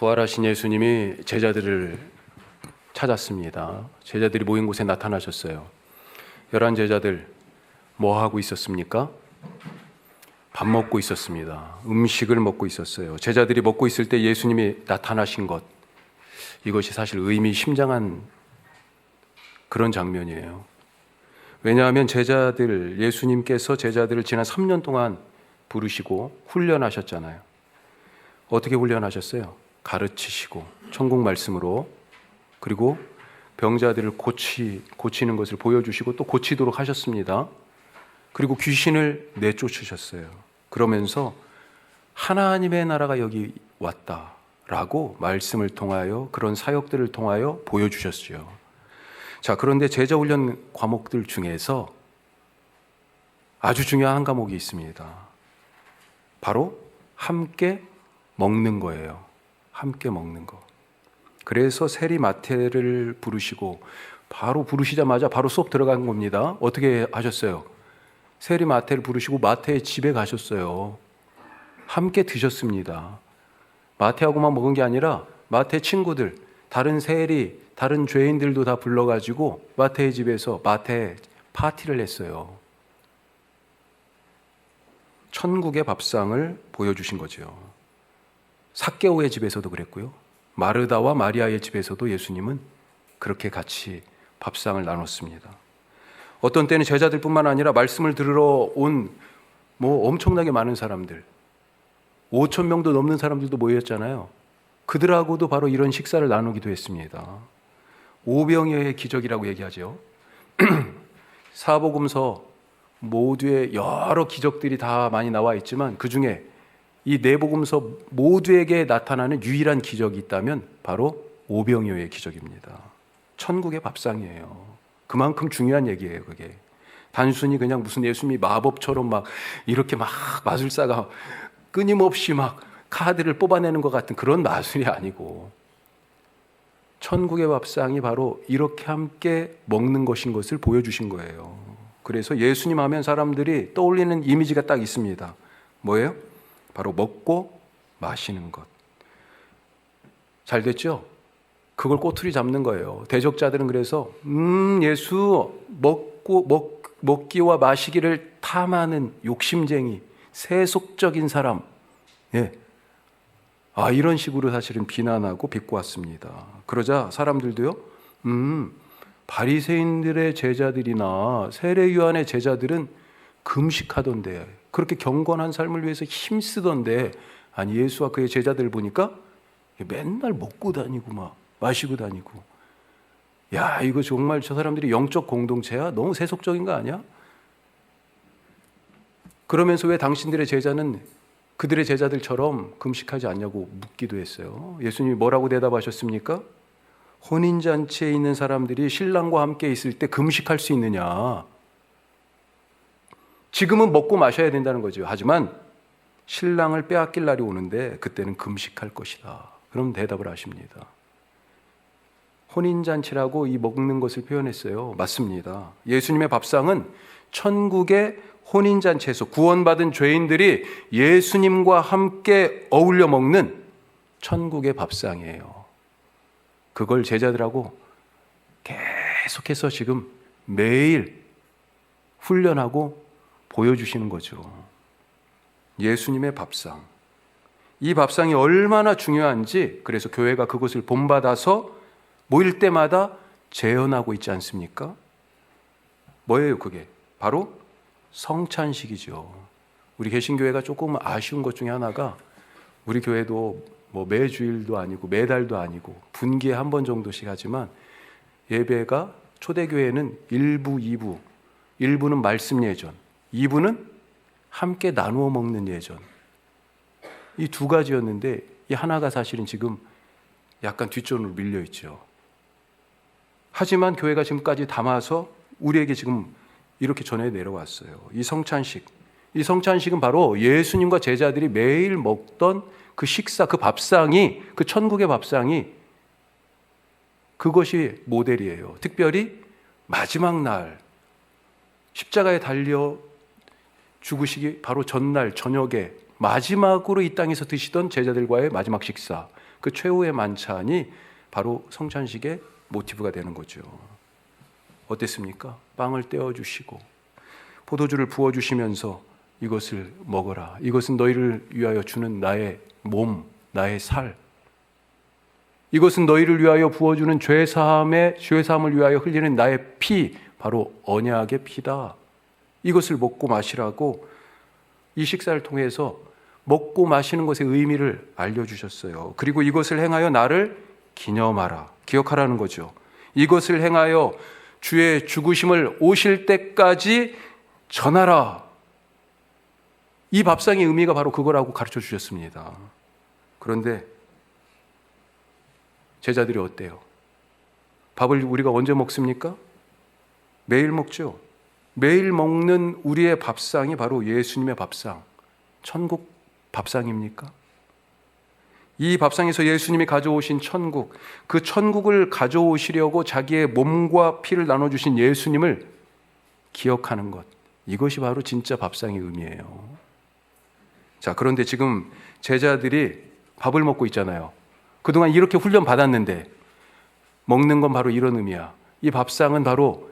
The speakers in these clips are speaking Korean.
부활하신 예수님이 제자들을 찾았습니다. 제자들이 모인 곳에 나타나셨어요. 11 제자들 뭐 하고 있었습니까? 밥 먹고 있었습니다. 음식을 먹고 있었어요. 제자들이 먹고 있을 때 예수님이 나타나신 것, 이것이 사실 의미심장한 그런 장면이에요. 왜냐하면 예수님께서 제자들을 지난 3년 동안 부르시고 훈련하셨잖아요. 어떻게 훈련하셨어요? 가르치시고 천국 말씀으로, 그리고 병자들을 고치는 것을 보여주시고 또 고치도록 하셨습니다. 그리고 귀신을 내쫓으셨어요. 그러면서 하나님의 나라가 여기 왔다라고 말씀을 통하여, 그런 사역들을 통하여 보여주셨죠. 자, 그런데 제자 훈련 과목들 중에서 아주 중요한 한 과목이 있습니다. 바로 함께 먹는 거예요. 함께 먹는 거. 그래서 세리 마태를 부르시고, 바로 부르시자마자 바로 수업 들어간 겁니다. 어떻게 하셨어요? 세리 마태를 부르시고 마태의 집에 가셨어요. 함께 드셨습니다. 마태하고만 먹은 게 아니라 마태 친구들, 다른 세리, 다른 죄인들도 다 불러가지고 마태의 집에서 마태 파티를 했어요. 천국의 밥상을 보여주신 거죠. 삭개오의 집에서도 그랬고요. 마르다와 마리아의 집에서도 예수님은 그렇게 같이 밥상을 나눴습니다. 어떤 때는 제자들뿐만 아니라 말씀을 들으러 온 엄청나게 많은 사람들, 5,000명도 넘는 사람들도 모였잖아요. 그들하고도 바로 이런 식사를 나누기도 했습니다. 오병이어의 기적이라고 얘기하죠. 사복음서 모두에 여러 기적들이 다 많이 나와 있지만 그 중에 이 네복음서 모두에게 나타나는 유일한 기적이 있다면 바로 오병이어의 기적입니다. 천국의 밥상이에요. 그만큼 중요한 얘기예요. 그게 단순히 그냥 무슨 예수님이 마법처럼 막 이렇게 막 마술사가 끊임없이 막 카드를 뽑아내는 것 같은 그런 마술이 아니고, 천국의 밥상이 바로 이렇게 함께 먹는 것인 것을 보여주신 거예요. 그래서 예수님 하면 사람들이 떠올리는 이미지가 딱 있습니다. 뭐예요? 바로 먹고 마시는 것. 잘 됐죠? 그걸 꼬투리 잡는 거예요. 대적자들은 그래서 예수 먹기와 마시기를 탐하는 욕심쟁이, 세속적인 사람, 이런 식으로 사실은 비난하고 비꼬았습니다. 그러자 사람들도요, 바리새인들의 제자들이나 세례요한의 제자들은 금식하던데, 그렇게 경건한 삶을 위해서 힘쓰던데, 아니 예수와 그의 제자들 보니까 맨날 먹고 다니고 막 마시고 다니고, 야, 이거 정말 저 사람들이 영적 공동체야? 너무 세속적인 거 아니야? 그러면서 왜 당신들의 제자는 그들의 제자들처럼 금식하지 않냐고 묻기도 했어요. 예수님이 뭐라고 대답하셨습니까? 혼인잔치에 있는 사람들이 신랑과 함께 있을 때 금식할 수 있느냐? 지금은 먹고 마셔야 된다는 거죠. 하지만 신랑을 빼앗길 날이 오는데 그때는 금식할 것이다. 그럼 대답을 하십니다. 혼인잔치라고 이 먹는 것을 표현했어요. 맞습니다. 예수님의 밥상은 천국의 혼인잔치에서 구원받은 죄인들이 예수님과 함께 어울려 먹는 천국의 밥상이에요. 그걸 제자들하고 계속해서 지금 매일 훈련하고 보여주시는 거죠. 예수님의 밥상. 이 밥상이 얼마나 중요한지, 그래서 교회가 그것을 본받아서 모일 때마다 재현하고 있지 않습니까? 뭐예요 그게? 바로 성찬식이죠. 우리 개신교회가 조금 아쉬운 것 중에 하나가, 우리 교회도 매주일도 아니고 매달도 아니고 분기에 한 번 정도씩 하지만, 예배가 초대교회는 1부, 2부, 1부는 말씀 예전, 2부는 함께 나누어 먹는 예전, 이 두 가지였는데 이 하나가 사실은 지금 약간 뒷전으로 밀려 있죠. 하지만 교회가 지금까지 담아서 우리에게 지금 이렇게 전해 내려왔어요. 이 성찬식은 바로 예수님과 제자들이 매일 먹던 그 식사, 그 밥상이, 그 천국의 밥상이, 그것이 모델이에요. 특별히 마지막 날 십자가에 달려 죽으시기 바로 전날 저녁에 마지막으로 이 땅에서 드시던 제자들과의 마지막 식사, 그 최후의 만찬이 바로 성찬식의 모티브가 되는 거죠. 어땠습니까? 빵을 떼어주시고 포도주를 부어주시면서 이것을 먹어라. 이것은 너희를 위하여 주는 나의 몸, 나의 살. 이것은 너희를 위하여 부어주는 죄사함을 위하여 흘리는 나의 피, 바로 언약의 피다. 이것을 먹고 마시라고 이 식사를 통해서 먹고 마시는 것의 의미를 알려주셨어요. 그리고 이것을 행하여 나를 기념하라, 기억하라는 거죠. 이것을 행하여 주의 죽으심을 오실 때까지 전하라. 이 밥상의 의미가 바로 그거라고 가르쳐 주셨습니다. 그런데 제자들이 어때요? 밥을 우리가 언제 먹습니까? 매일 먹죠. 매일 먹는 우리의 밥상이 바로 예수님의 밥상, 천국 밥상입니까? 이 밥상에서 예수님이 가져오신 천국, 그 천국을 가져오시려고 자기의 몸과 피를 나눠주신 예수님을 기억하는 것, 이것이 바로 진짜 밥상의 의미예요. 자, 그런데 지금 제자들이 밥을 먹고 있잖아요. 그동안 이렇게 훈련 받았는데 먹는 건 바로 이런 의미야. 이 밥상은 바로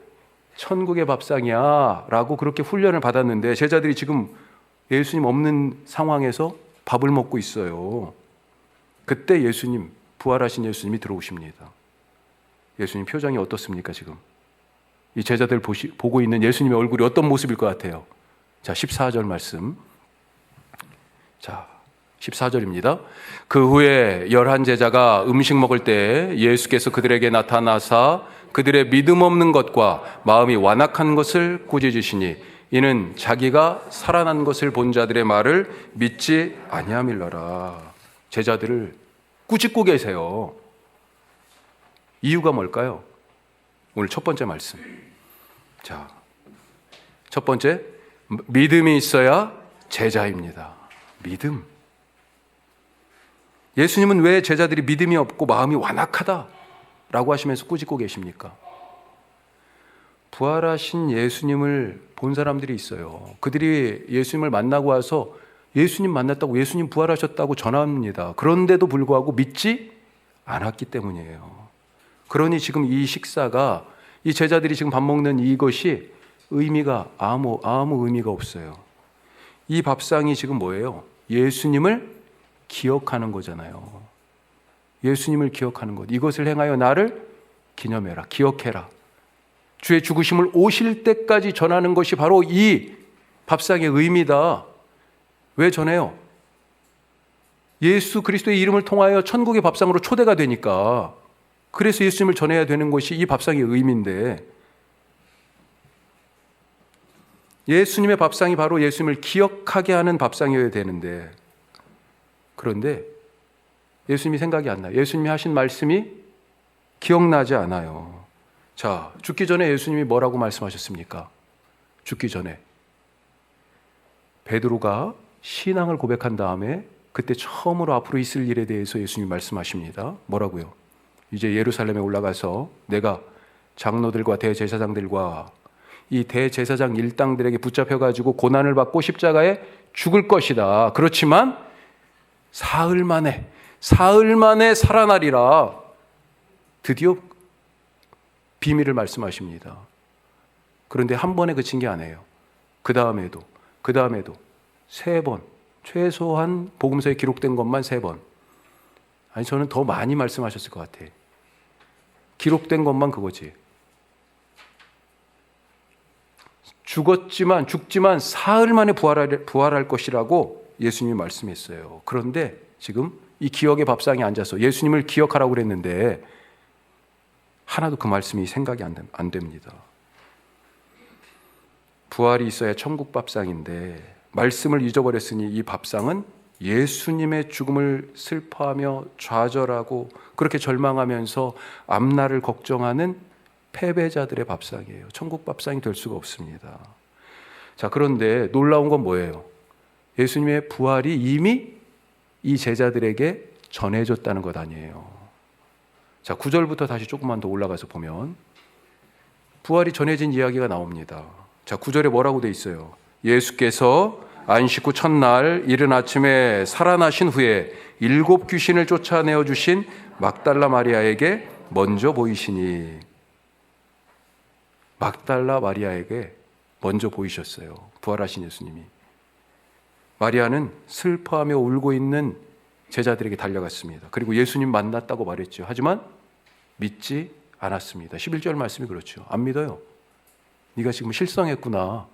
천국의 밥상이야 라고 그렇게 훈련을 받았는데 제자들이 지금 예수님 없는 상황에서 밥을 먹고 있어요. 그때 예수님, 부활하신 예수님이 들어오십니다. 예수님 표정이 어떻습니까 지금? 이 제자들 보고 있는 예수님의 얼굴이 어떤 모습일 것 같아요? 자, 14절 말씀. 자, 14절입니다. 그 후에 11제자가 음식 먹을 때 예수께서 그들에게 나타나사 그들의 믿음 없는 것과 마음이 완악한 것을 꾸짖으시니 이는 자기가 살아난 것을 본 자들의 말을 믿지 아니함일러라. 제자들을 꾸짖고 계세요. 이유가 뭘까요? 오늘 첫 번째 말씀. 자, 첫 번째, 믿음이 있어야 제자입니다. 믿음. 예수님은 왜 제자들이 믿음이 없고 마음이 완악하다라고 하시면서 꾸짖고 계십니까? 부활하신 예수님을 본 사람들이 있어요. 그들이 예수님을 만나고 와서 예수님 만났다고, 예수님 부활하셨다고 전합니다. 그런데도 불구하고 믿지 않았기 때문이에요. 그러니 지금 이 식사가, 이 제자들이 지금 밥 먹는 이것이 의미가 아무 의미가 없어요. 이 밥상이 지금 뭐예요? 예수님을 기억하는 거잖아요. 예수님을 기억하는 것. 이것을 행하여 나를 기념해라, 기억해라. 주의 죽으심을 오실 때까지 전하는 것이 바로 이 밥상의 의미다. 왜 전해요? 예수 그리스도의 이름을 통하여 천국의 밥상으로 초대가 되니까. 그래서 예수님을 전해야 되는 것이 이 밥상의 의미인데, 예수님의 밥상이 바로 예수님을 기억하게 하는 밥상이어야 되는데, 그런데 예수님이 생각이 안 나요. 예수님이 하신 말씀이 기억나지 않아요. 자, 죽기 전에 예수님이 뭐라고 말씀하셨습니까? 죽기 전에 베드로가 신앙을 고백한 다음에 그때 처음으로 앞으로 있을 일에 대해서 예수님이 말씀하십니다. 뭐라고요? 이제 예루살렘에 올라가서 내가 장로들과 대제사장들과 이 대제사장 일당들에게 붙잡혀가지고 고난을 받고 십자가에 죽을 것이다. 그렇지만 사흘 만에 살아나리라. 드디어 비밀을 말씀하십니다. 그런데 한 번에 그친 게 아니에요. 그 다음에도 3번, 최소한 복음서에 기록된 것만 3번. 아니, 저는 더 많이 말씀하셨을 것 같아. 기록된 것만 그거지. 죽지만 사흘 만에 부활할 것이라고 예수님이 말씀했어요. 그런데 지금 이 기억의 밥상에 앉아서 예수님을 기억하라고 그랬는데 하나도 그 말씀이 생각이 안 됩니다. 부활이 있어야 천국 밥상인데 말씀을 잊어버렸으니 이 밥상은 예수님의 죽음을 슬퍼하며 좌절하고 그렇게 절망하면서 앞날을 걱정하는 패배자들의 밥상이에요. 천국 밥상이 될 수가 없습니다. 자, 그런데 놀라운 건 뭐예요? 예수님의 부활이 이미 이 제자들에게 전해졌다는 것 아니에요. 자, 9절부터 다시 조금만 더 올라가서 보면 부활이 전해진 이야기가 나옵니다. 자, 9절에 뭐라고 돼 있어요? 예수께서 안식 후 첫날 이른 아침에 살아나신 후에 7 귀신을 쫓아내어 주신 막달라 마리아에게 먼저 보이시니. 막달라 마리아에게 먼저 보이셨어요. 부활하신 예수님이. 마리아는 슬퍼하며 울고 있는 제자들에게 달려갔습니다. 그리고 예수님 만났다고 말했죠. 하지만 믿지 않았습니다. 11절 말씀이 그렇죠. 안 믿어요. 네가 지금 실성했구나.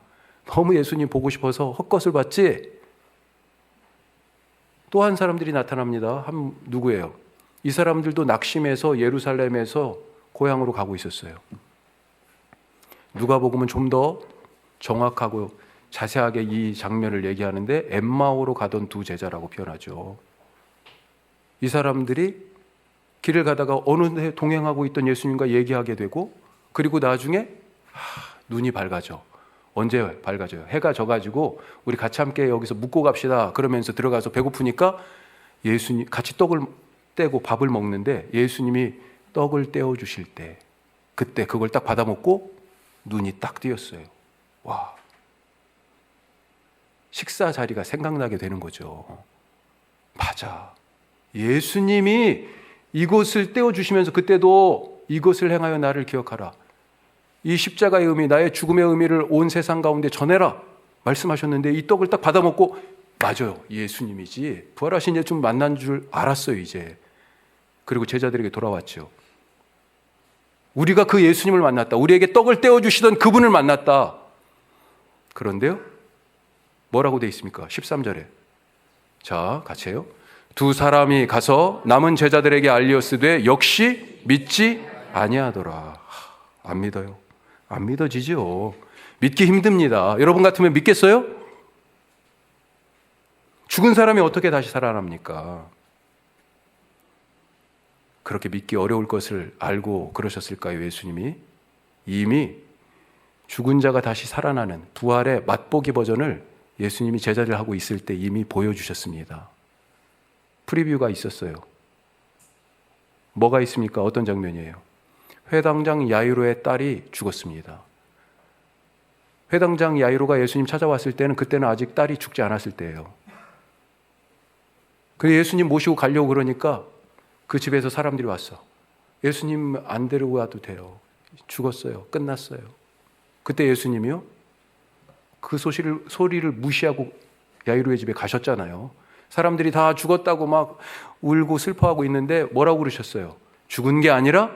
너무 예수님 보고 싶어서 헛것을 봤지? 또 한 사람들이 나타납니다. 누구예요? 이 사람들도 낙심해서 예루살렘에서 고향으로 가고 있었어요. 누가복음은 좀 더 정확하고 자세하게 이 장면을 얘기하는데 엠마오로 가던 두 제자라고 표현하죠. 이 사람들이 길을 가다가 어느 동행하고 있던 예수님과 얘기하게 되고, 그리고 나중에 눈이 밝아져. 언제 밝아져요? 해가 져가지고 우리 같이 함께 여기서 묵고 갑시다 그러면서 들어가서 배고프니까 예수님 같이 떡을 떼고 밥을 먹는데 예수님이 떡을 떼어 주실 때 그때 그걸 딱 받아 먹고 눈이 딱 뜨였어요. 와, 식사 자리가 생각나게 되는 거죠. 맞아, 예수님이 이것을 떼어주시면서 그때도 이것을 행하여 나를 기억하라. 이 십자가의 의미, 나의 죽음의 의미를 온 세상 가운데 전해라 말씀하셨는데 이 떡을 딱 받아 먹고 맞아요, 예수님이지. 부활하신 예수님 만난 줄 알았어요 이제. 그리고 제자들에게 돌아왔죠. 우리가 그 예수님을 만났다. 우리에게 떡을 떼어주시던 그분을 만났다. 그런데요, 뭐라고 돼 있습니까? 13절에. 자, 같이 해요. 두 사람이 가서 남은 제자들에게 알리었으되 역시 믿지 아니하더라. 안 믿어요. 안 믿어지죠. 믿기 힘듭니다. 여러분 같으면 믿겠어요? 죽은 사람이 어떻게 다시 살아납니까? 그렇게 믿기 어려울 것을 알고 그러셨을까요? 예수님이 이미 죽은 자가 다시 살아나는 부활의 맛보기 버전을 예수님이 제자를 하고 있을 때 이미 보여주셨습니다. 프리뷰가 있었어요. 뭐가 있습니까? 어떤 장면이에요? 회당장 야이로의 딸이 죽었습니다. 회당장 야이로가 예수님 찾아왔을 때는 그때는 아직 딸이 죽지 않았을 때예요. 그래서 예수님 모시고 가려고 그러니까 그 집에서 사람들이 왔어. 예수님 안 데리고 와도 돼요. 죽었어요. 끝났어요. 그때 예수님이요, 그 소리를 무시하고 야이로의 집에 가셨잖아요. 사람들이 다 죽었다고 막 울고 슬퍼하고 있는데 뭐라고 그러셨어요? 죽은 게 아니라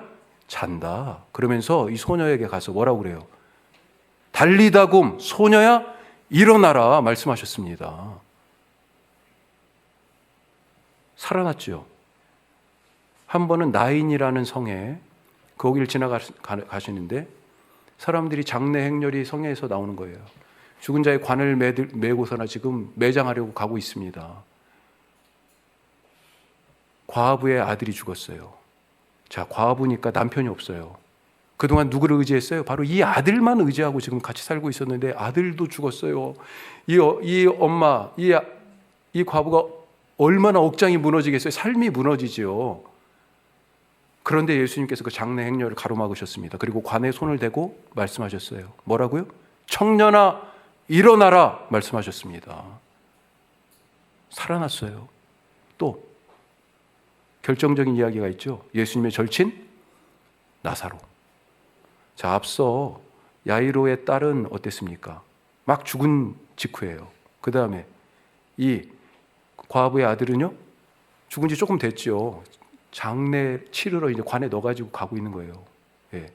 잔다. 그러면서 이 소녀에게 가서 뭐라고 그래요? 달리다굼, 소녀야 일어나라 말씀하셨습니다. 살아났죠. 한 번은 나인이라는 성에 거기를 지나가시는데 사람들이 장례 행렬이 성에서 나오는 거예요. 죽은 자의 관을 메고서나 지금 매장하려고 가고 있습니다. 과부의 아들이 죽었어요. 자, 과부니까 남편이 없어요. 그동안 누구를 의지했어요? 바로 이 아들만 의지하고 지금 같이 살고 있었는데 아들도 죽었어요. 이 엄마, 이 과부가 얼마나 억장이 무너지겠어요? 삶이 무너지죠. 그런데 예수님께서 그 장례 행렬을 가로막으셨습니다. 그리고 관에 손을 대고 말씀하셨어요. 뭐라고요? 청년아 일어나라 말씀하셨습니다. 살아났어요. 또 결정적인 이야기가 있죠. 예수님의 절친 나사로. 자, 앞서 야이로의 딸은 어땠습니까? 막 죽은 직후예요. 그 다음에 이 과부의 아들은요, 죽은 지 조금 됐죠. 장례 치르러 이제 관에 넣어가지고 가고 있는 거예요. 예.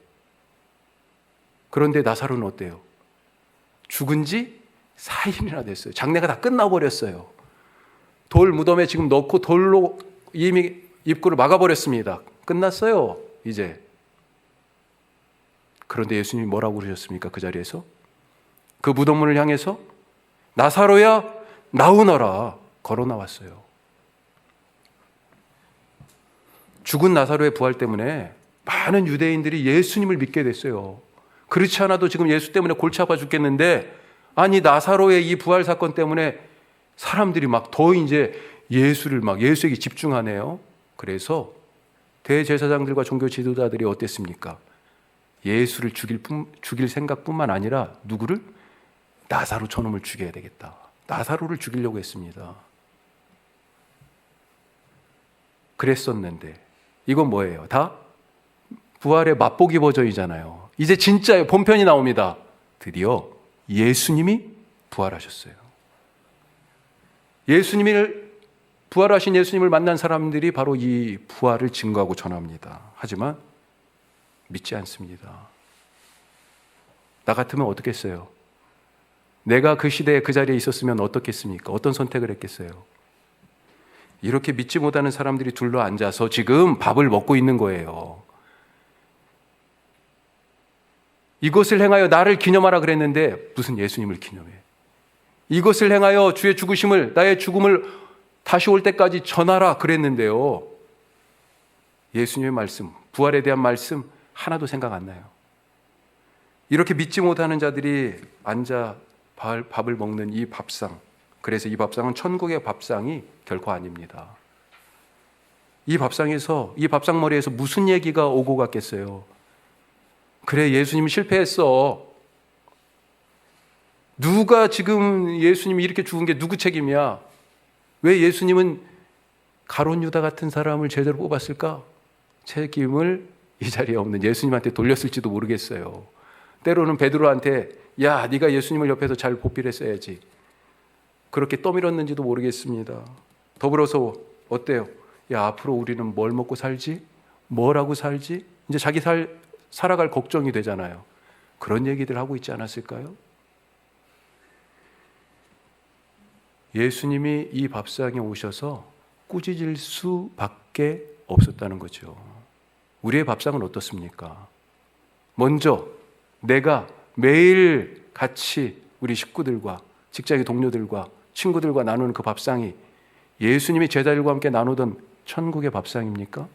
그런데 나사로는 어때요? 죽은 지 4일이나 됐어요. 장례가 다 끝나버렸어요. 돌 무덤에 지금 넣고 돌로 이미 입구를 막아버렸습니다. 끝났어요, 이제. 그런데 예수님이 뭐라고 그러셨습니까? 그 자리에서 그 무덤문을 향해서 나사로야 나오너라 걸어 나왔어요. 죽은 나사로의 부활 때문에 많은 유대인들이 예수님을 믿게 됐어요. 그렇지 않아도 지금 예수 때문에 골치 아파 죽겠는데, 아니 나사로의 이 부활 사건 때문에 사람들이 막 더 이제 예수에게 집중하네요. 그래서 대제사장들과 종교 지도자들이 어땠습니까? 예수를 죽일 생각뿐만 아니라 누구를? 나사로 저놈을 죽여야 되겠다. 나사로를 죽이려고 했습니다. 그랬었는데. 이건 뭐예요? 다 부활의 맛보기 버전이잖아요. 이제 진짜 본편이 나옵니다. 드디어 예수님이 부활하셨어요. 부활하신 예수님을 만난 사람들이 바로 이 부활을 증거하고 전합니다. 하지만 믿지 않습니다. 나 같으면 어떻겠어요? 내가 그 시대에 그 자리에 있었으면 어떻겠습니까? 어떤 선택을 했겠어요? 이렇게 믿지 못하는 사람들이 둘러 앉아서 지금 밥을 먹고 있는 거예요. 이것을 행하여 나를 기념하라 그랬는데 무슨 예수님을 기념해? 이것을 행하여 주의 죽으심을, 나의 죽음을 다시 올 때까지 전하라 그랬는데요. 예수님의 말씀, 부활에 대한 말씀 하나도 생각 안 나요. 이렇게 믿지 못하는 자들이 앉아 밥을 먹는 이 밥상, 그래서 이 밥상은 천국의 밥상이 결코 아닙니다. 이 밥상머리에서 무슨 얘기가 오고 갔겠어요? 그래, 예수님이 실패했어. 누가 지금 예수님이 이렇게 죽은 게 누구 책임이야? 왜 예수님은 가룟 유다 같은 사람을 제대로 뽑았을까? 책임을 이 자리에 없는 예수님한테 돌렸을지도 모르겠어요. 때로는 베드로한테 야, 네가 예수님을 옆에서 잘 보필했어야지. 그렇게 떠밀었는지도 모르겠습니다. 더불어서 어때요? 야, 앞으로 우리는 뭘 먹고 살지? 뭘 하고 살지? 이제 자기 살아갈 걱정이 되잖아요. 그런 얘기들 하고 있지 않았을까요? 예수님이 이 밥상에 오셔서 꾸짖을 수밖에 없었다는 거죠. 우리의 밥상은 어떻습니까? 먼저 내가 매일 같이 우리 식구들과 직장의 동료들과 친구들과 나누는 그 밥상이 예수님이 제자들과 함께 나누던 천국의 밥상입니까?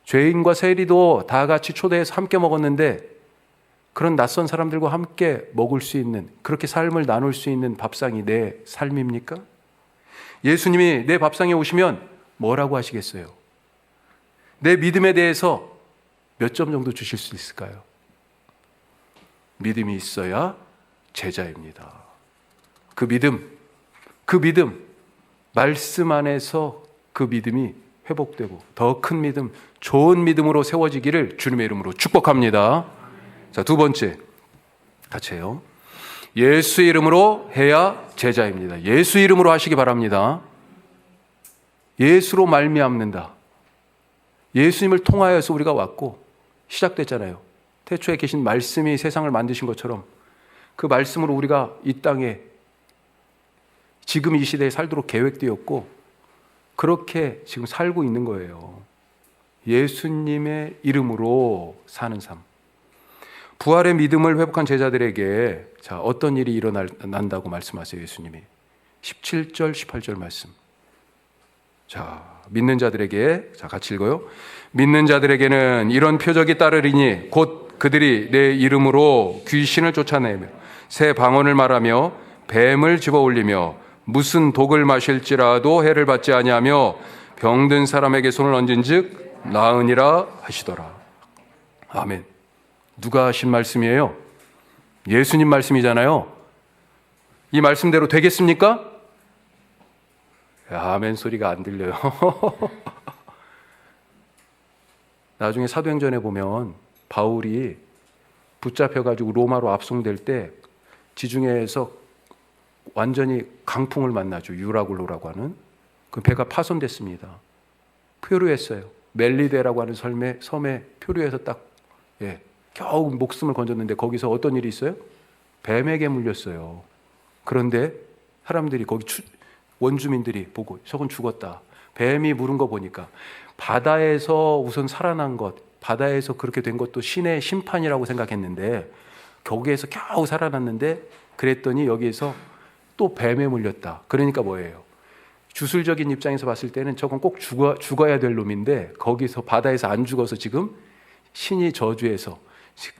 죄인과 세리도 다 같이 초대해서 함께 먹었는데 그런 낯선 사람들과 함께 먹을 수 있는, 그렇게 삶을 나눌 수 있는 밥상이 내 삶입니까? 예수님이 내 밥상에 오시면 뭐라고 하시겠어요? 내 믿음에 대해서 몇 점 정도 주실 수 있을까요? 믿음이 있어야 제자입니다. 그 믿음, 말씀 안에서 그 믿음이 회복되고 더 큰 믿음, 좋은 믿음으로 세워지기를 주님의 이름으로 축복합니다. 자, 두 번째, 같이 해요. 예수 이름으로 해야 제자입니다. 예수 이름으로 하시기 바랍니다. 예수로 말미암는다. 예수님을 통하여서 우리가 왔고 시작됐잖아요. 태초에 계신 말씀이 세상을 만드신 것처럼 그 말씀으로 우리가 이 땅에 지금 이 시대에 살도록 계획되었고 그렇게 지금 살고 있는 거예요. 예수님의 이름으로 사는 삶. 부활의 믿음을 회복한 제자들에게 자, 어떤 일이 일어난다고 말씀하세요, 예수님이. 17절, 18절 말씀. 자, 믿는 자들에게, 자, 같이 읽어요. 믿는 자들에게는 이런 표적이 따르리니 곧 그들이 내 이름으로 귀신을 쫓아내며 새 방언을 말하며 뱀을 집어올리며 무슨 독을 마실지라도 해를 받지 아니하며 병든 사람에게 손을 얹은즉 나으니라 하시더라. 아멘. 누가 하신 말씀이에요? 예수님 말씀이잖아요. 이 말씀대로 되겠습니까? 아멘 소리가 안 들려요. 나중에 사도행전에 보면 바울이 붙잡혀가지고 로마로 압송될 때 지중해에서 완전히 강풍을 만나죠. 유라굴로라고 하는 그 배가 파손됐습니다. 표류했어요. 멜리데라고 하는 섬에 표류해서 딱 겨우 목숨을 건졌는데 거기서 어떤 일이 있어요? 뱀에게 물렸어요. 그런데 사람들이 거기 원주민들이 보고 저건 죽었다. 뱀이 물은 거 보니까 바다에서 우선 살아난 것, 바다에서 그렇게 된 것도 신의 심판이라고 생각했는데 거기에서 겨우 살아났는데 그랬더니 여기에서 또 뱀에 물렸다. 그러니까 뭐예요? 주술적인 입장에서 봤을 때는 저건 꼭 죽어야 될 놈인데 거기서 바다에서 안 죽어서 지금 신이 저주해서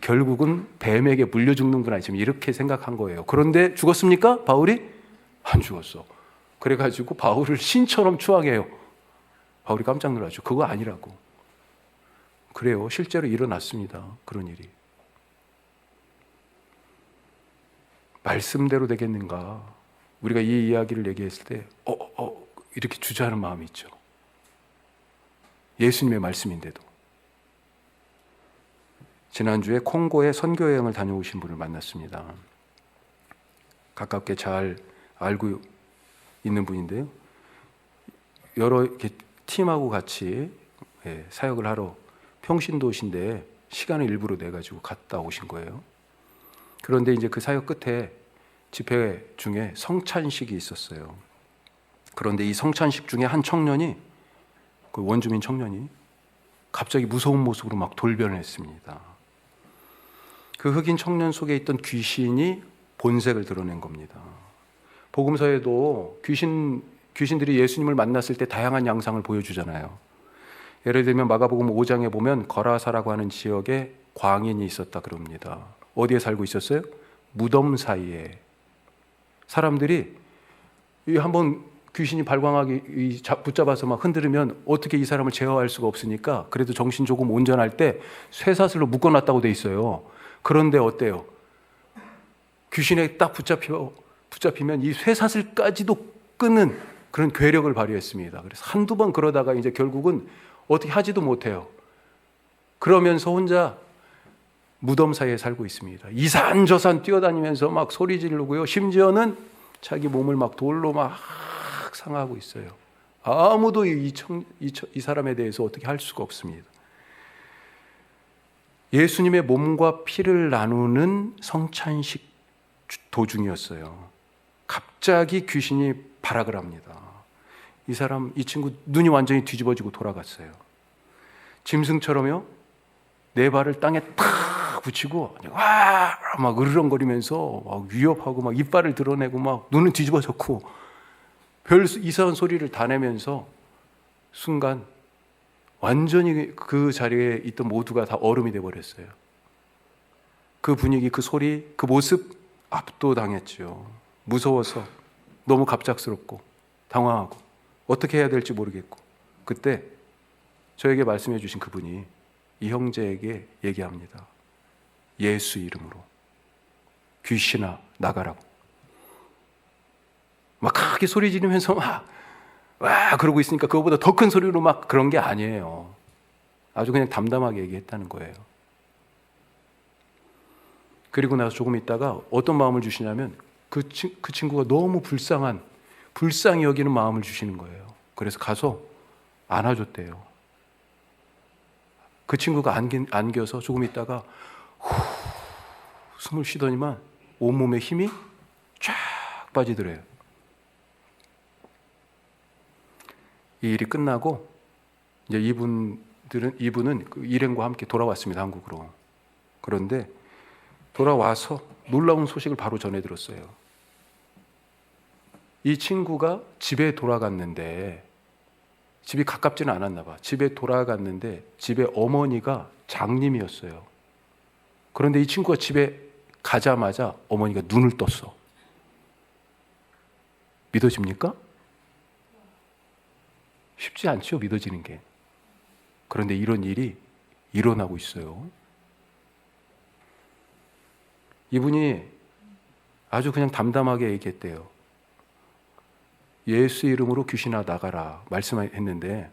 결국은 뱀에게 물려 죽는구나 지금 이렇게 생각한 거예요. 그런데 죽었습니까? 바울이? 안 죽었어. 그래가지고 바울을 신처럼 추앙해요. 바울이 깜짝 놀라죠. 그거 아니라고. 그래요. 실제로 일어났습니다. 그런 일이. 말씀대로 되겠는가? 우리가 이 이야기를 얘기했을 때 이렇게 주저하는 마음이 있죠. 예수님의 말씀인데도. 지난주에 콩고에 선교 여행을 다녀오신 분을 만났습니다. 가깝게 잘 알고 있는 분인데요. 여러 팀하고 같이 사역을 하러 평신도시인데 시간을 일부러 내가지고 갔다 오신 거예요. 그런데 이제 그 사역 끝에 집회 중에 성찬식이 있었어요. 그런데 이 성찬식 중에 한 청년이, 그 원주민 청년이 갑자기 무서운 모습으로 막 돌변을 했습니다. 그 흑인 청년 속에 있던 귀신이 본색을 드러낸 겁니다. 복음서에도 귀신들이 예수님을 만났을 때 다양한 양상을 보여주잖아요. 예를 들면 마가복음 5장에 보면 거라사라고 하는 지역에 광인이 있었다 그럽니다. 어디에 살고 있었어요? 무덤 사이에. 사람들이 한번 귀신이 발광하게 붙잡아서 막 흔들으면 어떻게 이 사람을 제어할 수가 없으니까 그래도 정신 조금 온전할 때 쇠사슬로 묶어놨다고 돼 있어요. 그런데 어때요? 귀신에 딱 붙잡히면 이 쇠사슬까지도 끊는 그런 괴력을 발휘했습니다. 그래서 한두 번 그러다가 이제 결국은 어떻게 하지도 못해요. 그러면서 혼자 무덤 사이에 살고 있습니다. 이산저산 뛰어다니면서 막 소리 지르고요. 심지어는 자기 몸을 막 돌로 막 상하고 있어요. 아무도 이 사람에 대해서 어떻게 할 수가 없습니다. 예수님의 몸과 피를 나누는 성찬식 도중이었어요. 갑자기 귀신이 발악을 합니다. 이 친구 눈이 완전히 뒤집어지고 돌아갔어요. 짐승처럼요, 네 발을 땅에 탁 붙이고 와 막 으르렁거리면서 막 위협하고 막 이빨을 드러내고 막 눈은 뒤집어졌고 별 이상한 소리를 다 내면서 순간 완전히 그 자리에 있던 모두가 다 얼음이 돼버렸어요. 그 분위기, 그 소리, 그 모습 압도당했죠. 무서워서 너무 갑작스럽고 당황하고 어떻게 해야 될지 모르겠고, 그때 저에게 말씀해 주신 그분이 이 형제에게 얘기합니다. 예수 이름으로 귀신아 나가라고. 막 크게 소리 지르면서 와 그러고 있으니까 그거보다 더 큰 소리로 막 그런 게 아니에요. 아주 그냥 담담하게 얘기했다는 거예요. 그리고 나서 조금 있다가 어떤 마음을 주시냐면 그 친구가 너무 불쌍히 여기는 마음을 주시는 거예요. 그래서 가서 안아줬대요. 그 친구가 안겨서 조금 있다가 숨을 쉬더니만 온몸에 힘이 쫙 빠지더래요. 이 일이 끝나고 이제 이분은 그 일행과 함께 돌아왔습니다, 한국으로. 그런데 돌아와서 놀라운 소식을 바로 전해 들었어요. 이 친구가 집에 돌아갔는데, 집이 가깝지는 않았나 봐. 집에 돌아갔는데 집에 어머니가 장님이었어요. 그런데 이 친구가 집에 가자마자 어머니가 눈을 떴어. 믿어집니까? 쉽지 않죠, 믿어지는 게. 그런데 이런 일이 일어나고 있어요. 이분이 아주 그냥 담담하게 얘기했대요. 예수 이름으로 귀신아 나가라 말씀했는데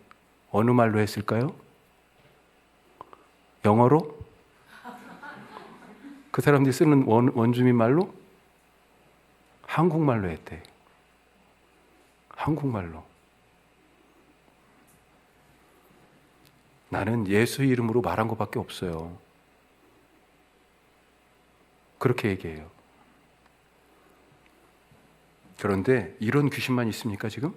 어느 말로 했을까요? 영어로? 그 사람들이 쓰는 원주민 말로? 한국말로 했대. 한국말로. 나는 예수 이름으로 말한 것밖에 없어요. 그렇게 얘기해요. 그런데 이런 귀신만 있습니까 지금?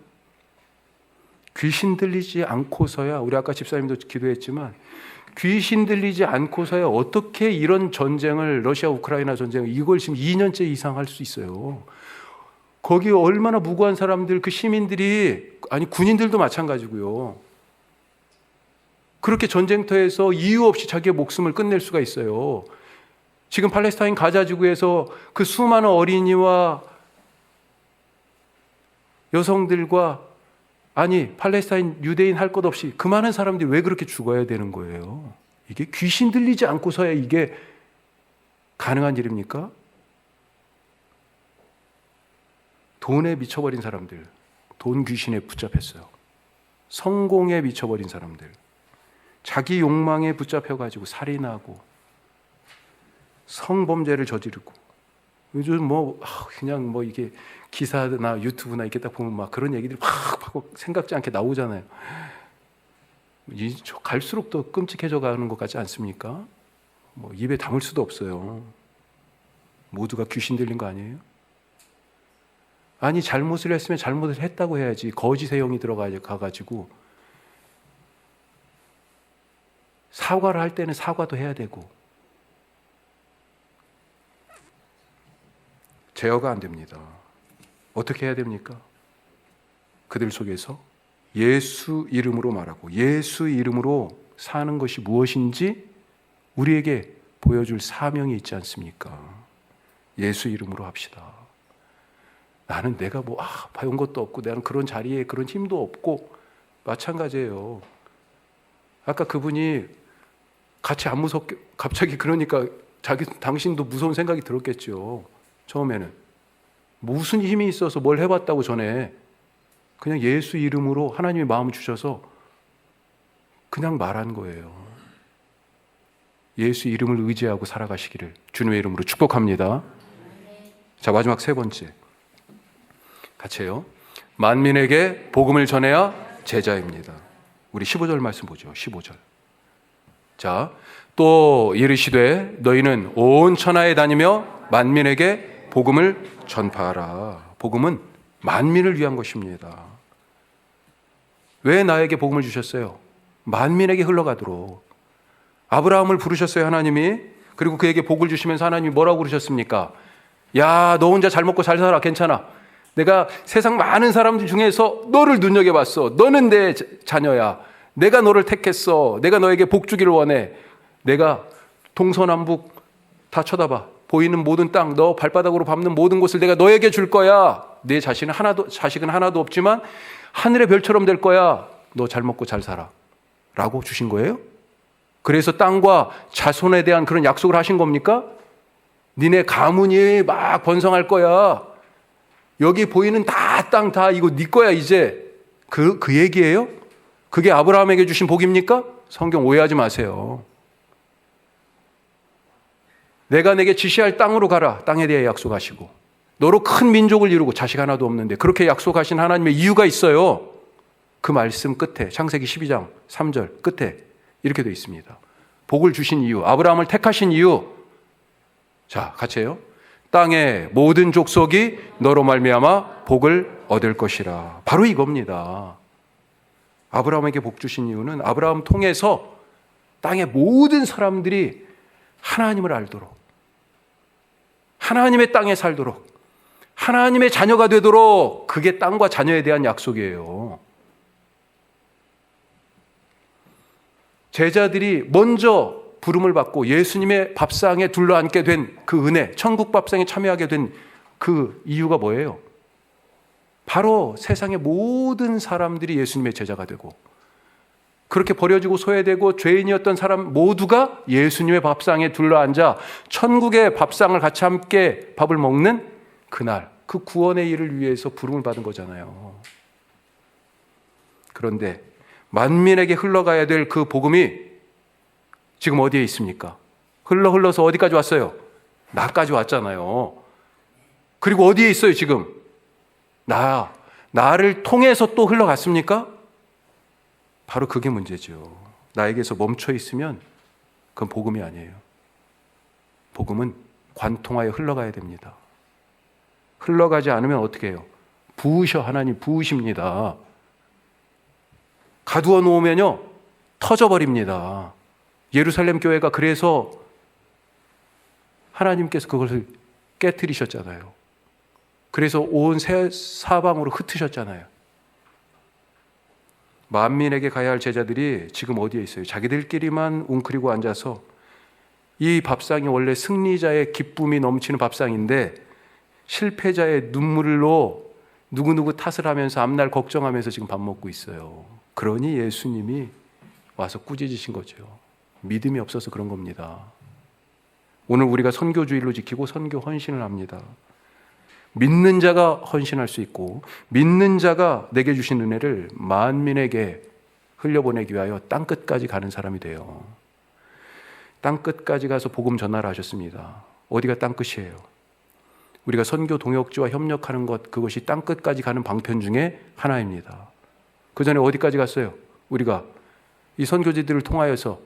귀신 들리지 않고서야, 우리 아까 집사님도 기도했지만 귀신 들리지 않고서야 어떻게 이런 전쟁을, 러시아 우크라이나 전쟁을 이걸 지금 2년째 이상 할 수 있어요. 거기 얼마나 무고한 사람들, 그 시민들이, 아니 군인들도 마찬가지고요. 그렇게 전쟁터에서 이유 없이 자기의 목숨을 끝낼 수가 있어요. 지금 팔레스타인 가자 지구에서 그 수많은 어린이와 여성들과, 아니 팔레스타인 유대인 할 것 없이 그 많은 사람들이 왜 그렇게 죽어야 되는 거예요? 이게 귀신 들리지 않고서야 이게 가능한 일입니까? 돈에 미쳐버린 사람들, 돈 귀신에 붙잡혔어요. 성공에 미쳐버린 사람들, 자기 욕망에 붙잡혀가지고 살인하고 성범죄를 저지르고, 요즘 그냥 이게 기사나 유튜브나 이렇게 딱 보면 막 그런 얘기들이 막 생각지 않게 나오잖아요. 갈수록 더 끔찍해져 가는 것 같지 않습니까? 입에 담을 수도 없어요. 모두가 귀신 들린 거 아니에요? 아니, 잘못을 했으면 잘못을 했다고 해야지. 거짓의 영이 들어가가지고 사과를 할 때는 사과도 해야 되고. 제어가 안 됩니다. 어떻게 해야 됩니까? 그들 속에서 예수 이름으로 말하고 예수 이름으로 사는 것이 무엇인지 우리에게 보여줄 사명이 있지 않습니까? 예수 이름으로 합시다. 나는 내가 배운 것도 없고 나는 그런 자리에 그런 힘도 없고, 마찬가지예요. 아까 그분이 같이 안 무섭게 갑자기 그러니까 당신도 무서운 생각이 들었겠죠. 처음에는 무슨 힘이 있어서 뭘 해봤다고 전에 그냥 예수 이름으로 하나님이 마음을 주셔서 그냥 말한 거예요. 예수 이름을 의지하고 살아가시기를 주님의 이름으로 축복합니다. 자, 마지막 세 번째 같이 해요. 만민에게 복음을 전해야 제자입니다. 우리 15절 말씀 보죠. 15절. 자, 또 이르시되 너희는 온 천하에 다니며 만민에게 복음을 전파하라. 복음은 만민을 위한 것입니다. 왜 나에게 복음을 주셨어요? 만민에게 흘러가도록. 아브라함을 부르셨어요, 하나님이. 그리고 그에게 복을 주시면서 하나님이 뭐라고 그러셨습니까? 야, 너 혼자 잘 먹고 잘 살아. 괜찮아. 내가 세상 많은 사람들 중에서 너를 눈여겨봤어. 너는 내 자녀야. 내가 너를 택했어. 내가 너에게 복 주기를 원해. 내가 동서남북 다 쳐다봐. 보이는 모든 땅, 너 발바닥으로 밟는 모든 곳을 내가 너에게 줄 거야. 내 자식은 하나도 없지만 하늘의 별처럼 될 거야. 너 잘 먹고 잘 살아. 라고 주신 거예요? 그래서 땅과 자손에 대한 그런 약속을 하신 겁니까? 니네 가문이 막 번성할 거야. 여기 보이는 땅 다 이거 네 거야 이제. 그 얘기예요? 그게 아브라함에게 주신 복입니까? 성경 오해하지 마세요. 내가 내게 지시할 땅으로 가라. 땅에 대해 약속하시고 너로 큰 민족을 이루고 자식 하나도 없는데 그렇게 약속하신 하나님의 이유가 있어요. 그 말씀 끝에 창세기 12장 3절 끝에 이렇게 되어 있습니다. 복을 주신 이유, 아브라함을 택하신 이유. 자, 같이 해요. 땅의 모든 족속이 너로 말미암아 복을 얻을 것이라. 바로 이겁니다. 아브라함에게 복 주신 이유는 아브라함 통해서 땅의 모든 사람들이 하나님을 알도록, 하나님의 땅에 살도록, 하나님의 자녀가 되도록, 그게 땅과 자녀에 대한 약속이에요. 제자들이 먼저 부름을 받고 예수님의 밥상에 둘러앉게 된 그 은혜, 천국 밥상에 참여하게 된 그 이유가 뭐예요? 바로 세상의 모든 사람들이 예수님의 제자가 되고, 그렇게 버려지고 소외되고 죄인이었던 사람 모두가 예수님의 밥상에 둘러앉아 천국의 밥상을 같이 함께 밥을 먹는 그날, 그 구원의 일을 위해서 부름을 받은 거잖아요. 그런데 만민에게 흘러가야 될 그 복음이 지금 어디에 있습니까? 흘러서 어디까지 왔어요? 나까지 왔잖아요. 그리고 어디에 있어요 지금? 나를 통해서 또 흘러갔습니까? 바로 그게 문제죠. 나에게서 멈춰 있으면 그건 복음이 아니에요. 복음은 관통하여 흘러가야 됩니다. 흘러가지 않으면 어떻게 해요? 하나님 부으십니다. 가두어 놓으면요 터져버립니다. 예루살렘 교회가 그래서 하나님께서 그것을 깨트리셨잖아요. 그래서 온 사방으로 흩으셨잖아요. 만민에게 가야 할 제자들이 지금 어디에 있어요? 자기들끼리만 웅크리고 앉아서, 이 밥상이 원래 승리자의 기쁨이 넘치는 밥상인데 실패자의 눈물로 누구누구 탓을 하면서 앞날 걱정하면서 지금 밥 먹고 있어요. 그러니 예수님이 와서 꾸짖으신 거죠. 믿음이 없어서 그런 겁니다. 오늘 우리가 선교주일로 지키고 선교 헌신을 합니다. 믿는 자가 헌신할 수 있고 믿는 자가 내게 주신 은혜를 만민에게 흘려보내기 위하여 땅끝까지 가는 사람이 돼요. 땅끝까지 가서 복음 전하라 하셨습니다. 어디가 땅끝이에요? 우리가 선교 동역지와 협력하는 것, 그것이 땅끝까지 가는 방편 중에 하나입니다. 그 전에 어디까지 갔어요? 우리가 이 선교지들을 통하여서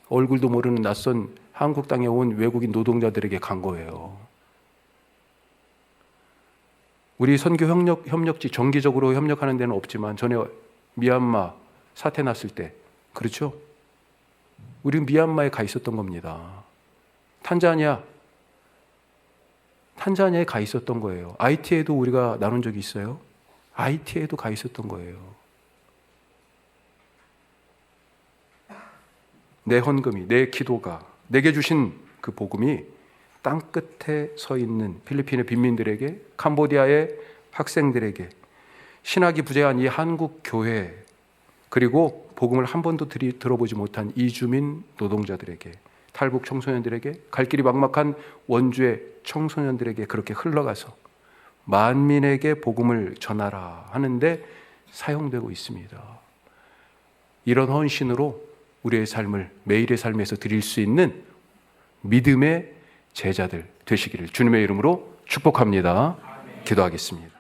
얼굴도 모르는 낯선 한국 땅에 온 외국인 노동자들에게 간 거예요. 우리 선교 협력지 정기적으로 협력하는 데는 없지만 전에 미얀마 사태 났을 때, 그렇죠? 우리는 미얀마에 가 있었던 겁니다. 탄자니아에 가 있었던 거예요. IT에도 우리가 나눈 적이 있어요. IT에도 가 있었던 거예요. 내 헌금이, 내 기도가, 내게 주신 그 복음이 땅끝에 서 있는 필리핀의 빈민들에게, 캄보디아의 학생들에게, 신학이 부재한 이 한국 교회, 그리고 복음을 한 번도 들어보지 못한 이주민 노동자들에게, 탈북 청소년들에게, 갈 길이 막막한 원주의 청소년들에게 그렇게 흘러가서 만민에게 복음을 전하라 하는데 사용되고 있습니다. 이런 헌신으로 우리의 삶을 매일의 삶에서 드릴 수 있는 믿음의 제자들 되시기를 주님의 이름으로 축복합니다. 기도하겠습니다.